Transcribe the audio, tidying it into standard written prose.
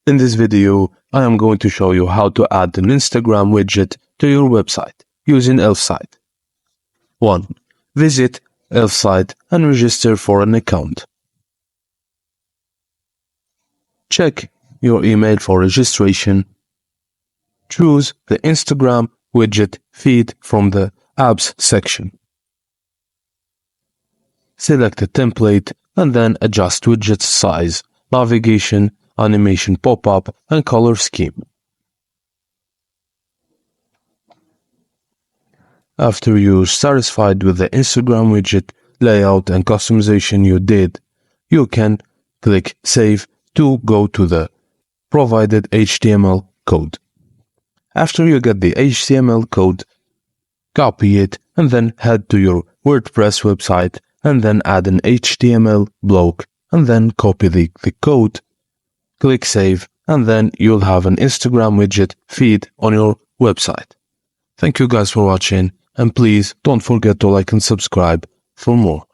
In this video, I am going to show you how to add an Instagram widget to your website using Elfsight. 1. Visit Elfsight and register for an account. Check your email for registration. Choose the Instagram widget feed from the Apps section. Select a template and then adjust widget size, navigation, animation pop-up, and color scheme. After you're satisfied with the Instagram widget layout and customization you did, you can click Save to go to the provided HTML code. After you get the HTML code, copy it and then head to your WordPress website and then add an HTML block and then copy the code. Click Save, and then you'll have an Instagram widget feed on your website. Thank you guys for watching, and please don't forget to like and subscribe for more.